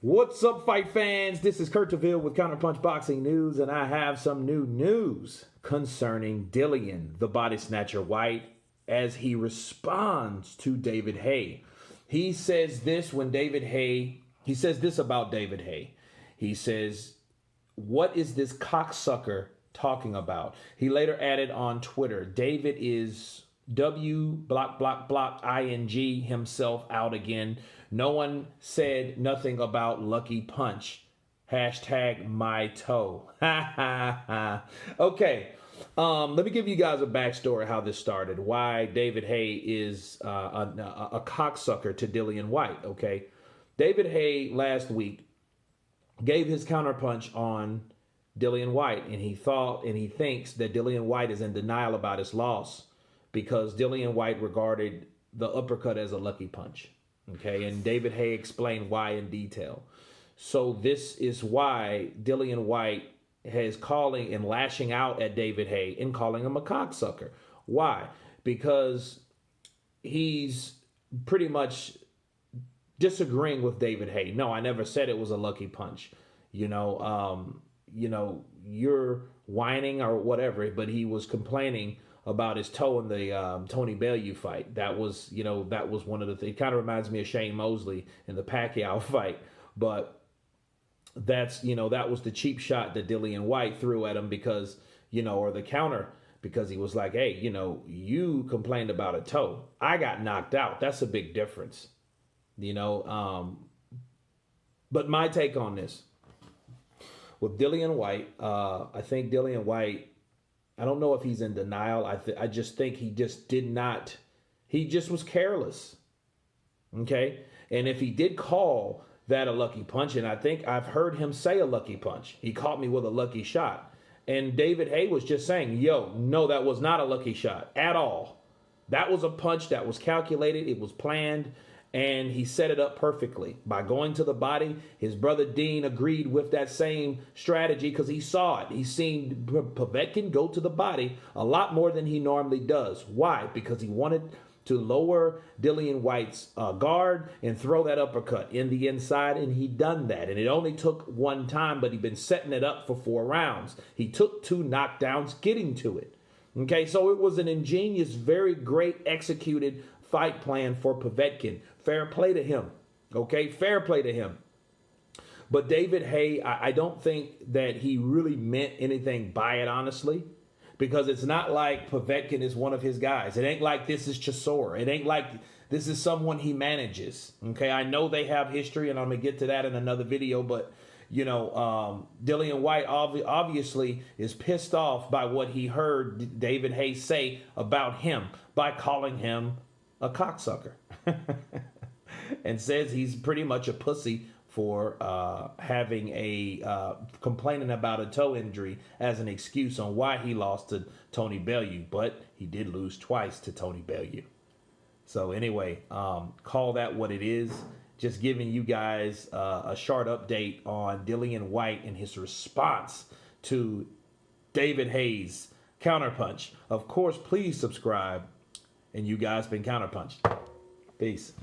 What's up, fight fans? This is Kurt DeVille with Counterpunch Boxing News, and I have some new news concerning Dillian, the body snatcher Whyte, as he responds to David Haye. He says this about David Haye. He says, "What is this cocksucker talking about?" He later added on Twitter, "David is ing himself out again. No one said nothing about Lucky Punch. Hashtag my toe." Okay. Let me give you guys a backstory how this started. Why David Haye is a cocksucker to Dillian Whyte. Okay. David Haye last week gave his counterpunch on Dillian Whyte, and he thinks that Dillian Whyte is in denial about his loss because Dillian Whyte regarded the uppercut as a lucky punch. Okay, and David Haye explained why in detail. So this is why Dillian Whyte is calling and lashing out at David Haye and calling him a cocksucker. Why? Because he's pretty much disagreeing with David Haye. No, I never said it was a lucky punch. You're whining or whatever, but he was complaining about his toe in the Tony Bellew fight. That was one of the things. It kind of reminds me of Shane Mosley in the Pacquiao fight, but that was the cheap shot that Dillian Whyte threw at him because, or the counter, because he was like, hey, you complained about a toe. I got knocked out. That's a big difference, but my take on this with Dillian Whyte, I think Dillian Whyte, I don't know if he's in denial. I just think he just was careless. Okay? And if he did call that a lucky punch, and I think I've heard him say a lucky punch. He caught me with a lucky shot. And David Haye was just saying, no, that was not a lucky shot at all. That was a punch that was calculated. It was planned. And he set it up perfectly by going to the body. His brother Dean agreed with that same strategy because he saw it. He's seen Povetkin go to the body a lot more than he normally does. Why? Because he wanted to lower Dillian Whyte's guard and throw that uppercut in the inside, and he done that. And it only took one time, but he'd been setting it up for 4 rounds. He took 2 knockdowns getting to it. Okay, so it was an ingenious, very great executed fight plan for Povetkin. Fair play to him. Okay, fair play to him. But David Haye, I don't think that he really meant anything by it, honestly, because it's not like Povetkin is one of his guys. It ain't like this is Chisora. It ain't like this is someone he manages. Okay, I know they have history, and I'm going to get to that in another video, but Dillian Whyte obviously is pissed off by what he heard David Haye say about him by calling him a cocksucker. And says he's pretty much a pussy for complaining about a toe injury as an excuse on why he lost to Tony Bellew. But he did lose twice to Tony Bellew. So anyway, call that what it is. Just giving you guys a short update on Dillian Whyte and his response to David Haye's counterpunch. Of course, please subscribe. And you guys been counterpunched. Peace.